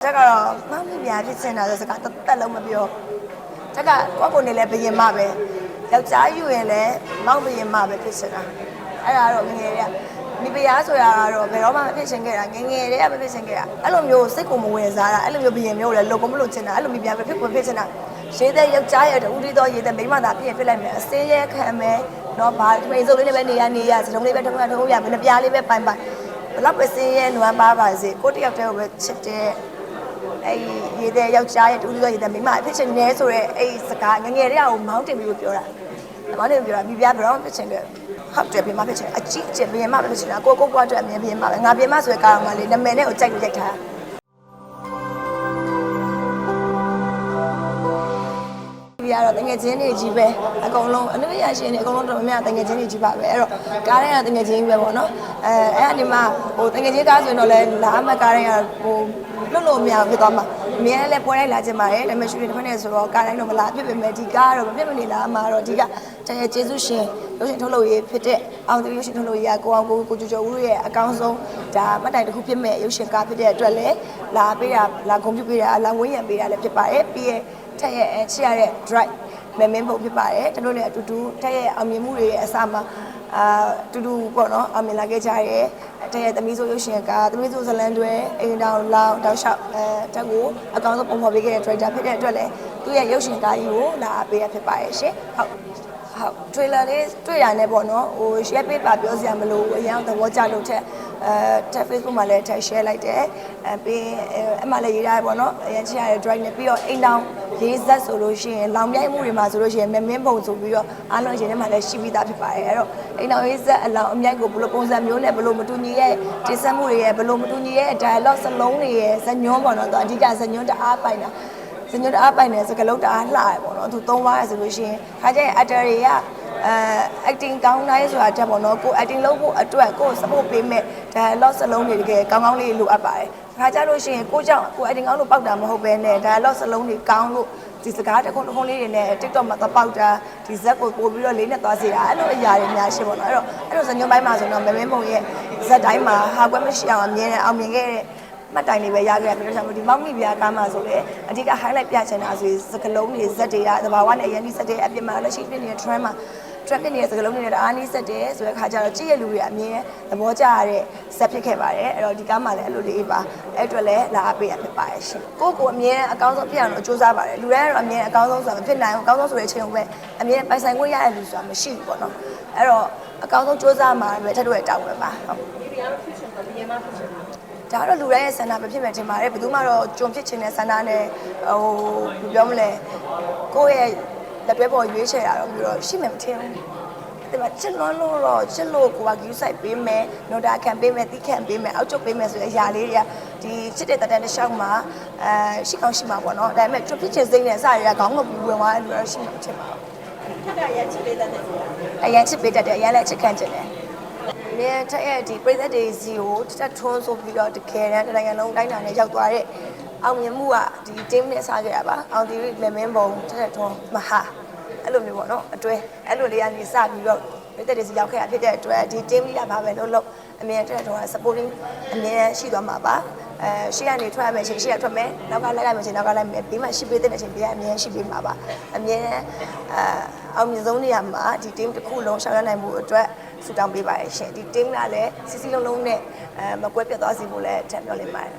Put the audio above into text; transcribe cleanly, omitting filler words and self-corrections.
这个妈咪面皮真的就是个得了没标，这个我过年来不也买呗，要加油嘞，忙不也买呗，就是啦。哎呀，罗明爷，你不要说呀，罗，别老妈皮钱给啦，给爷爷也不皮钱给啦，哎，罗မျိုး谁过么为啥啦？哎，罗မျိုး不也没有嘞，罗过么罗钱啦？哎，罗面皮不皮钱啦？现在要加油的，屋里头现在没嘛大皮皮来没，谁也看没，那把没走的那边你呀，这种那边通呀，那边那边搬搬，那不是也乱八八是，过得要这个吃的。ရတဲ့ယောက်ျားရဲ့တူတူရတဲ့မိမအဖြစ်ချင်းနေဆိုရဲအဲ့စကားငငယ်တွေကမောင်းတင်ပြီးပြောတာမောင်းတင်ပြောတာမိဖုရားဘယ်တော့ဖြစ်ချင်းလဲဟုတ်တယ်ပြမဖြစ်ချင်းအကြည့်အကျပြမဖြစ်ချင်းကိုကွာအတွက်အမြင်ပြမပဲငါပြမဆိုရဲကားမှလေနာမည်နဲ့ကိုကြိုက်လို့ရိုက်ထားပြရတော့တငယ်ချင်းတွေကြီးပဲအကုန်လုံးအနည်းရရှင်တွေအကုန်လုံးတော်တော်များများတငယ်ချင်းတွေကြီးပါပဲအဲ့တော့ကားတိုင်းကတငယ်ချင်းပဲပေါ့နော်အဲ့ဒီမှာဟိုတငယ်ချင်းကားဆိုရင်တော့လဲလာမှကားတိုင်းကဟိုလို့မရဘူးဖြစ်သွားမှာအမြဲလည်းပွဲတိုင်းလာချင်ပါတယ်ဒါပေမဲ့ရွှေတစ်ဖက်နဲ့ဆိုတော့ကားတိုင်းတော့မလာဖြစ်ပေမဲ့ဒီကားတော့မဖြစ်မနေလာမှာတော့ဒီကတကယ်ကျေးဇူးရှင်ရုပ်ရှင်ထုတ်လုပ်ရေးဖြစ်တဲ့အောင်သူရုပ်ရှင်ထုတ်လုပ်ရေးကကိုအောင်ကိုကျော်ဦးရဲ့အကောင်းဆုံးဒါမှတ်တိုင်တစ်ခုဖြစ်မဲ့ရုပ်ရှင်ကားဖြစ်တဲ့အတွက်လည်းလာပေးတာလာဂုဏ်ပြုပေးတာလာဝင်းရံပေးတာလည်းဖြစ်ပါတယ်ပြီးရဲ့ထက်ရဲ့ချစ်ရတဲ့ drive မင်းပုံဖြစ်ပါတယ်တို့လည်းအတူတူထက်ရဲ့အောင်မြင်မှုတွေရဲ့အစမှာတူတူပေါ့နော်အောင်မြင်လာခဲ့ကြရဲတဲ့ရဲ့သမီးဆိုရုပ်ရှင်ကသမီးဆိုဇလန်တွေအိမ်တောင်လောင်တောက်လျှောက်တက်ကိုအကောင်းဆုံးပုံဖော်ပေးခဲ့တဲ့ director ဖြစ်တဲ့အတွက်လည်းသူ့ရဲ့ရုပ်ရှင်ကားကြီးကိုလာပေးရဖြစ်ပါရဲ့ရှင်ဟုတ်trailer လေးတွေ့ရနေပေါ့နော်ဟို share page ပါပြောစရာမလိုအရင်သဘောကျလို့ထက်တက် Facebook မှာလည်းထက် share လိုက်တယ်ပြီးအမှလည်းရေးထားပေါ့နော်အရင်ချရတဲ့ drive နဲ့ပြီးတော့အိမ်တောင်ရေးဇက်ဆိုလို့ရှိရင်လောင်ပြိုင်မှုတွေမှာဆိုလို့ရှိရင်မင်းပုံဆိုပြီးတော့အားလုံးရင်ထဲမှာလည်းရှိပြီးသားဖြစ်ပါတယ်အဲ့တော့အိမ်တောင်ရေးဇက်အလောင်အမြိုက်ကိုဘယ်လိုပုံစံမျိုးနဲ့ဘယ်လိုမတူညီရဲ့တင်ဆက်မှုတွေရဲ့ဘယ်လိုမတူညီရဲ့ dialogue စလုံးတွေရဲ့ဇညွန်းပေါ့နော်သူအဓိကဇညွန်းတအားပိုင်တာဇညွန်းတအားပိုင်တယ်စကလုံးတအားလှရပေါ့နော်သူသုံးပါးရဆိုလို့ရှိရင်ခါကျရင် actor တွေကacting ကောင်းတိုင်းဆိုတာတက်ပေါ့နော်ကို acting လုပ်ဖို့အတွက်ကို support ပေးမဲ့ dialogue စလုံးတွေတကယ်ကောင်းကောင်းလေးလိုအပ်ပါတယ်ခါကြလို့ရှိရင်ကိုကြောင့်ကို acting ကောင်းလို့ပေါက်တာမဟုတ်ဘဲနဲ့ dialogue စလုံးတွေကောင်းလို့ဒီစကားတခုလေးတွေနဲ့ TikTok မှာပေါက်တာဒီဇက်ကိုပို့ပြီးတော့လေးနဲ့သွားစေတာအဲ့လိုအရာတွေအများရှိပေါ့နော်အဲ့တော့ဇညွန်းပိုင်းမှာဆိုတော့မမင်းပုံရဲ့ဇက်တိုင်းမှာဟာကွက်မရှိအောင်အမြဲတမ်းအောင်မြင်ခဲ့တဲ့မှတ်တိုင်တွေပဲရခဲ့တယ်ပြောချင်လို့ဒီမောက်မိပြားကားမှာဆိုလေအဓိက highlight ပြချင်တာဆိုစကလုံးတွေဇက်တွေကသဘာဝနဲ့အရင်ဒီဇက်တွေအပြင်မှာလက်ရှိဖြစ်နေတဲ့ trend မှာ trend ဖြစ်နေတဲ့စကလုံးတွေနဲ့အားနည်းဇက်တွေဆိုတဲ့ခါကျတော့ကြည့်ရလူတွေအမြင်သဘောကျရတဲ့ဇက်ဖြစ်ခဲ့ပါတယ်အဲ့တော့ဒီကားမှာလည်းအဲ့လိုလေးပါအဲ့အတွက်လည်းလာအပေးရဖြစ်ပါတယ်ရှင်ကိုအမြင်အကောင်းဆုံးဖြစ်အောင်လို့စူးစမ်းပါတယ်လူတိုင်းကတော့အမြင်အကောင်းဆုံးဆိုတာမဖြစ်နိုင်ဘူးအကောင်းဆုံးဆိုတဲ့အချိန်ကိုပဲအမြင်ပိုင်ဆိုင်ခွင့်ရတဲ့လူဆိုတာမရှိဘူးပေါ့နော်အဲ့တော့အကောင်းဆုံးစူးစမ်းမှာပဲထပ်တော့တောင်းပဲပါဟုတ်ဒီကတော့ဖြစ်ချင်တယ်ဒီမှာဖြစ်ချင်တယ်ဒါတော့လူတိုင်းရဲ့ဆန္ဒမဖြစ်မဲ့ထင်ပါတယ်ဘယ်သူမှတော့ကြုံဖြစ်ချင်တဲ့ဆန္ဒနဲ့ဟိုပြောမလဲကိုယ့်ရဲ့လက်တွဲပေါ်ရွေးချယ်တာတော့ပြီးတော့ရှိမှမထင်ဘူးဒီမှာချစ်လွန်းလို့တော့ချစ်လို့ကိုက view site ပေးမယ်နော်တာခံပေးမယ်တိခံပေးမယ်အောက်ချုပ်ပေးမယ်ဆိုတဲ့အရာလေးတွေကဒီချစ်တဲ့တန်တစ်လျှောက်မှာရှိကောင်းရှိမှာပေါ့နော်ဒါပေမဲ့ဖြစ်ချင်စိမ့်နဲ့အစတွေကခေါင်းငုပ်ပြီးဝင်သွားတယ်လို့တော့ရှိမှမထင်ပါဘူးထက်ကအရင်ချစ်ပေးတတ်တယ်အရင်ချစ်ပေးတတ်တယ်အရင်လည်းချစ်ခံချင်တယ်မြေထက်ရဲ့ဒီပြည်သက်တွေစီကိုတက်ထွန်းဆိုပြီးတော့တကယ်တမ်းနိုင်ငံလုံးတိုင်းတာနဲ့ရောက်သွားတဲ့အောင်မြင်မှုကဒီ team နဲ့စားခဲ့ရပါအောင်ဒီမင်းပုံတက်ထွန်းမဟာအဲ့လိုမျိုးပေါ့နော်အတွဲအဲ့လိုလေးကနေစပြီးတော့ပြည်သက်တွေစီရောက်ခဲ့ရဖြစ်တဲ့အတွက်ဒီ team လေးကဘာပဲလို့အမြင်တက်ထွန်းက supporting အမြင်ရှိသွားမှာပါရှေ့ကနေထွက်ရမယ်ချင်းရှေ့ကထွက်မယ်နောက်ကလိုက်ရမယ်ချင်းနောက်ကလိုက်မယ်ပြီးမှရှိပေးတဲ့ချင်းပြီးအမြင်ရှိပေးမှာပါအမြင်အောင်မြင်ဆုံးနေရာမှာဒီ team တစ်ခုလုံးရှောင်ရနိုင်မှုအတွက်ဆူတောင်းပေးပါရရှင်ဒီ team ကလည်းစီစီလုံးလုံးနဲ့မကွဲပြတ်သွားစေဖို့လည်းထပ်ပြောလိမ့်ပါတယ်